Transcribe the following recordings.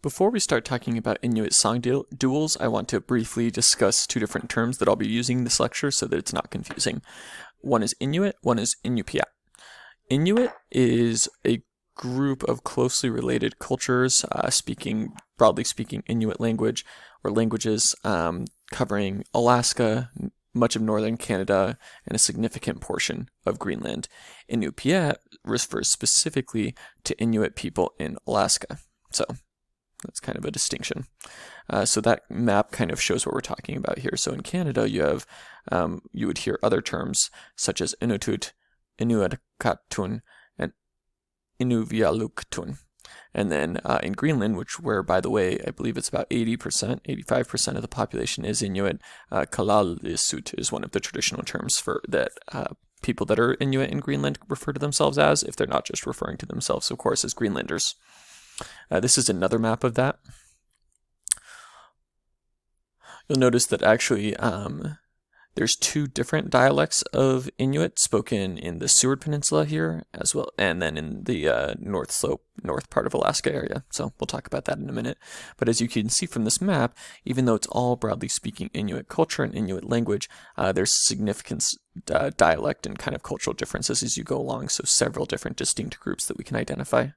Before we start talking about Inuit song duels, I want to briefly discuss two different terms that I'll be using in this lecture so that it's not confusing. One is Inuit, one is Inupiat. Inuit is a group of closely related cultures, broadly speaking, Inuit language or languages covering Alaska, much of northern Canada, and a significant portion of Greenland. Inupiat refers specifically to Inuit people in Alaska. So that's kind of a distinction. So that map kind of shows what we're talking about here. So in Canada, you would hear other terms such as Inuttut, Inuitkatun, and Inuvialuktun. And then in Greenland, where, by the way, I believe it's about 80%, 85% of the population is Inuit, Kalaallisut is one of the traditional terms for that people that are Inuit in Greenland refer to themselves as, if they're not just referring to themselves, of course, as Greenlanders. This is another map of that. You'll notice that actually there's two different dialects of Inuit spoken in the Seward Peninsula here, as well, and then in the north part of Alaska area. So we'll talk about that in a minute. But as you can see from this map, even though it's all broadly speaking Inuit culture and Inuit language, there's significant dialect and kind of cultural differences as you go along. So several different distinct groups that we can identify.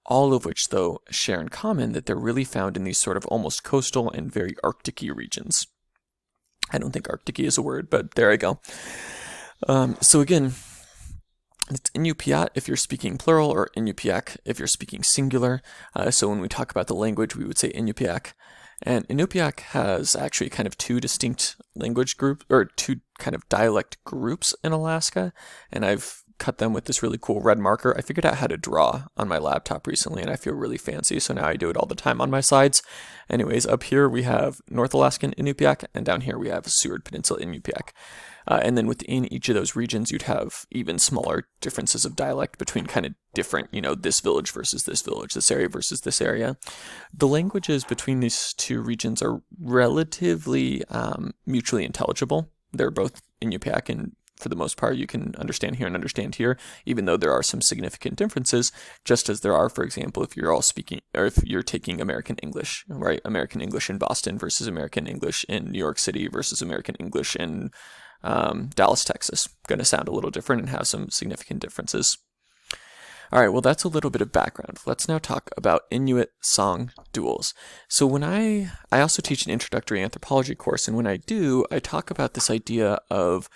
All of which, though, share in common that they're really found in these sort of almost coastal and very Arctic-y regions. I don't think Arctic-y is a word, but there I go. So again, it's Inupiat if you're speaking plural, or Inupiaq if you're speaking singular. So when we talk about the language, we would say Inupiaq. And Inupiaq has actually kind of two distinct language groups, or two kind of dialect groups in Alaska, and I've cut them with this really cool red marker. I figured out how to draw on my laptop recently, and I feel really fancy, so now I do it all the time on my slides. Anyways, up here we have North Alaskan Inupiaq, and down here we have Seward Peninsula Inupiaq. And then within each of those regions, you'd have even smaller differences of dialect between kind of different, this village versus this village, this area versus this area. The languages between these two regions are relatively mutually intelligible. They're both Inupiaq, and for the most part, you can understand here and understand here, even though there are some significant differences, just as there are, for example, if you're all speaking, or if you're taking American English, right? American English in Boston versus American English in New York City versus American English in Dallas, Texas. Going to sound a little different and have some significant differences. All right, well, that's a little bit of background. Let's now talk about Inuit song duels. So when I also teach an introductory anthropology course, and when I do, I talk about this idea of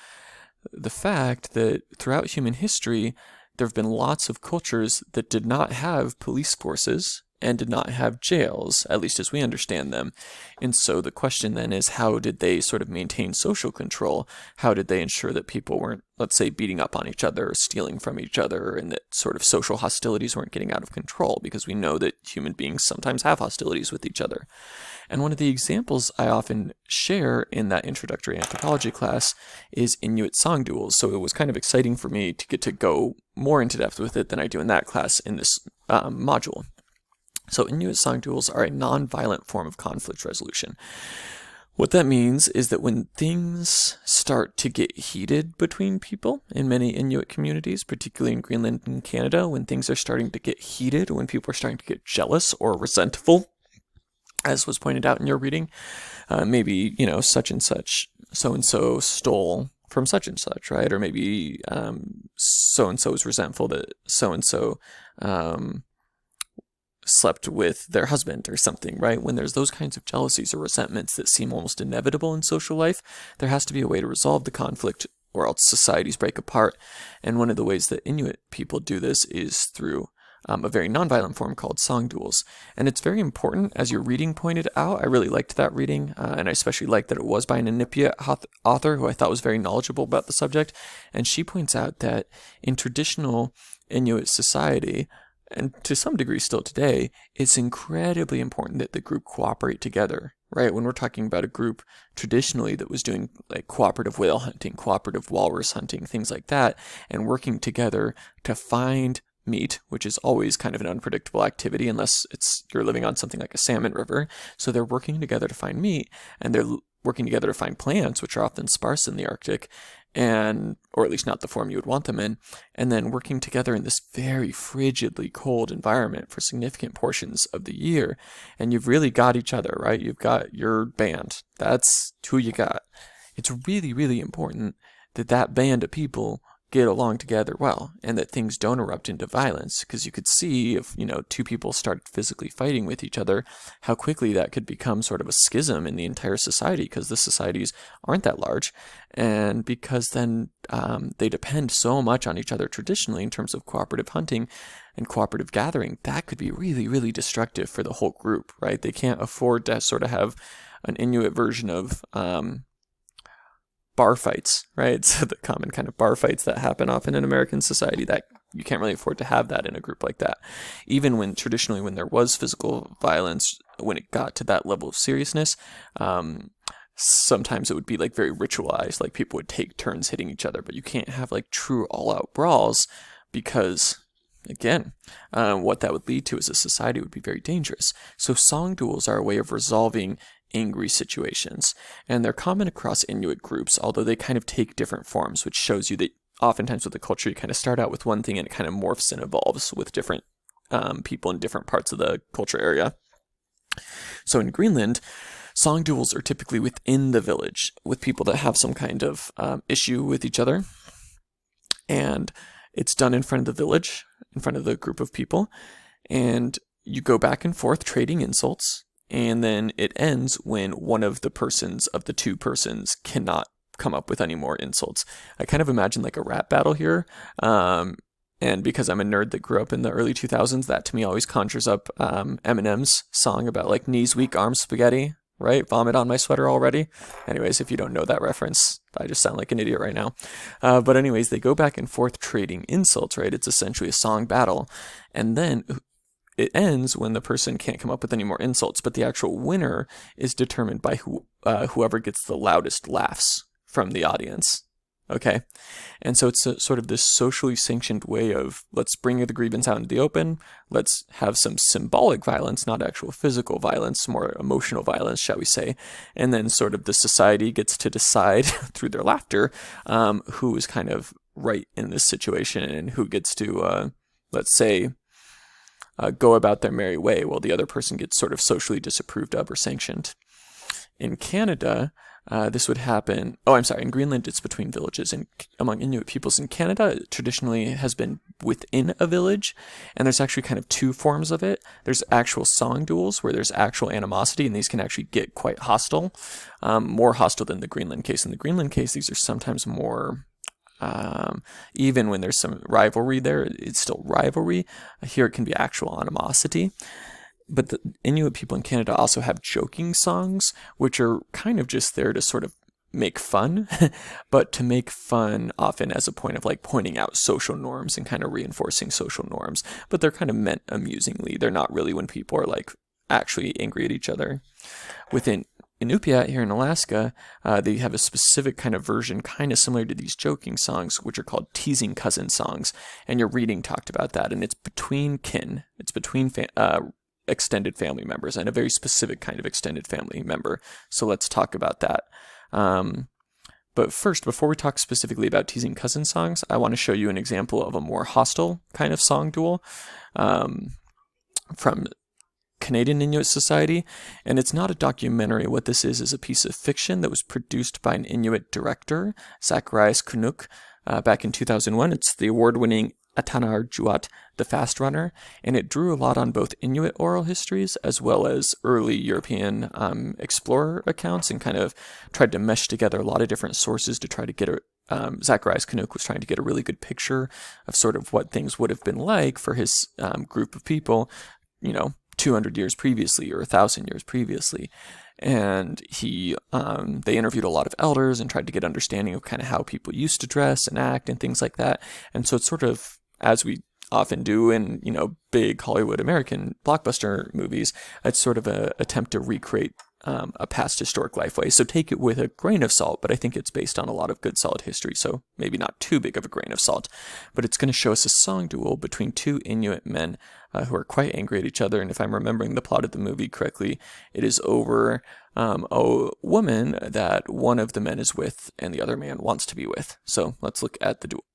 the fact that throughout human history, there have been lots of cultures that did not have police forces and did not have jails, at least as we understand them. And so the question then is, how did they sort of maintain social control? How did they ensure that people weren't, let's say, beating up on each other, or stealing from each other, and that sort of social hostilities weren't getting out of control? Because we know that human beings sometimes have hostilities with each other. And one of the examples I often share in that introductory anthropology class is Inuit song duels. So it was kind of exciting for me to get to go more into depth with it than I do in that class in this module. So Inuit song duels are a non-violent form of conflict resolution. What that means is that when things start to get heated between people in many Inuit communities, particularly in Greenland and Canada, when things are starting to get heated, when people are starting to get jealous or resentful, as was pointed out in your reading, maybe, such and such, so-and-so stole from such and such, right? Or maybe so-and-so is resentful that so-and-so slept with their husband or something, right? When there's those kinds of jealousies or resentments that seem almost inevitable in social life, there has to be a way to resolve the conflict, or else societies break apart. And one of the ways that Inuit people do this is through a very nonviolent form called song duels. And it's very important, as your reading pointed out. I really liked that reading, and I especially liked that it was by an Inupiat author who I thought was very knowledgeable about the subject. And she points out that in traditional Inuit society, and to some degree still today, it's incredibly important that the group cooperate together, right? When we're talking about a group traditionally that was doing like cooperative whale hunting, cooperative walrus hunting, things like that, and working together to find meat, which is always kind of an unpredictable activity unless you're living on something like a salmon river. So they're working together to find meat, and they're working together to find plants, which are often sparse in the Arctic. and or at least not the form you would want them in, and then working together in this very frigidly cold environment for significant portions of the year. And you've really got each other, right? You've got your band. That's who you got. It's really, really important that that band of people get along together well, and that things don't erupt into violence, because you could see if, two people started physically fighting with each other, how quickly that could become sort of a schism in the entire society, because the societies aren't that large, and because then they depend so much on each other traditionally in terms of cooperative hunting and cooperative gathering. That could be really, really destructive for the whole group, right? They can't afford to sort of have an Inuit version of bar fights, right? So the common kind of bar fights that happen often in American society, that you can't really afford to have that in a group like that. Even when traditionally, when there was physical violence, when it got to that level of seriousness, sometimes it would be like very ritualized, like people would take turns hitting each other, but you can't have like true all-out brawls, because again, what that would lead to as a society would be very dangerous. So song duels are a way of resolving angry situations, and they're common across Inuit groups, although they kind of take different forms, which shows you that oftentimes with the culture you kind of start out with one thing and it kind of morphs and evolves with different people in different parts of the culture area. So in Greenland, song duels are typically within the village with people that have some kind of issue with each other, and it's done in front of the village, in front of the group of people, and you go back and forth trading insults. And then it ends when one of the two persons cannot come up with any more insults. I kind of imagine like a rap battle here. And because I'm a nerd that grew up in the early 2000s, that to me always conjures up Eminem's song about like knees weak, arms spaghetti, right? Vomit on my sweater already. Anyways, if you don't know that reference, I just sound like an idiot right now. But anyways, they go back and forth trading insults, right? It's essentially a song battle. And then it ends when the person can't come up with any more insults, but the actual winner is determined by whoever gets the loudest laughs from the audience. Okay? And so it's sort of this socially sanctioned way of, let's bring the grievance out into the open, let's have some symbolic violence, not actual physical violence, more emotional violence, shall we say, and then sort of the society gets to decide through their laughter who is kind of right in this situation and who gets to, let's say, go about their merry way while the other person gets sort of socially disapproved of or sanctioned. In Canada, this would happen... in Greenland it's between villages, and among Inuit peoples in Canada, it traditionally has been within a village, and there's actually kind of two forms of it. There's actual song duels, where there's actual animosity, and these can actually get quite hostile, more hostile than the Greenland case. In the Greenland case, these are sometimes more... even when there's some rivalry there, it's still rivalry. Here it can be actual animosity. But the Inuit people in Canada also have joking songs, which are kind of just there to sort of make fun, but to make fun often as a point of like pointing out social norms and kind of reinforcing social norms. But they're kind of meant amusingly. They're not really when people are like actually angry at each other. Within Inupiat here in Alaska, they have a specific kind of version, kind of similar to these joking songs, which are called teasing cousin songs. And your reading talked about that, and it's between kin. It's between extended family members, and a very specific kind of extended family member. So let's talk about that. But first, before we talk specifically about teasing cousin songs, I want to show you an example of a more hostile kind of song duel from Canadian Inuit Society, and it's not a documentary. What this is a piece of fiction that was produced by an Inuit director, Zacharias Kunuk, back in 2001. It's the award-winning Atanar Juat, The Fast Runner, and it drew a lot on both Inuit oral histories as well as early European explorer accounts, and kind of tried to mesh together a lot of different sources to try to get Zacharias Kunuk was trying to get a really good picture of sort of what things would have been like for his group of people, 200 years previously or 1,000 years previously. And they interviewed a lot of elders and tried to get understanding of kind of how people used to dress and act and things like that. And so it's sort of, as we often do in, big Hollywood American blockbuster movies, it's sort of an attempt to recreate a past historic lifeway. So take it with a grain of salt, but I think it's based on a lot of good solid history, so maybe not too big of a grain of salt. But it's going to show us a song duel between two Inuit men who are quite angry at each other. And if I'm remembering the plot of the movie correctly, it is over a woman that one of the men is with and the other man wants to be with. So let's look at the duel.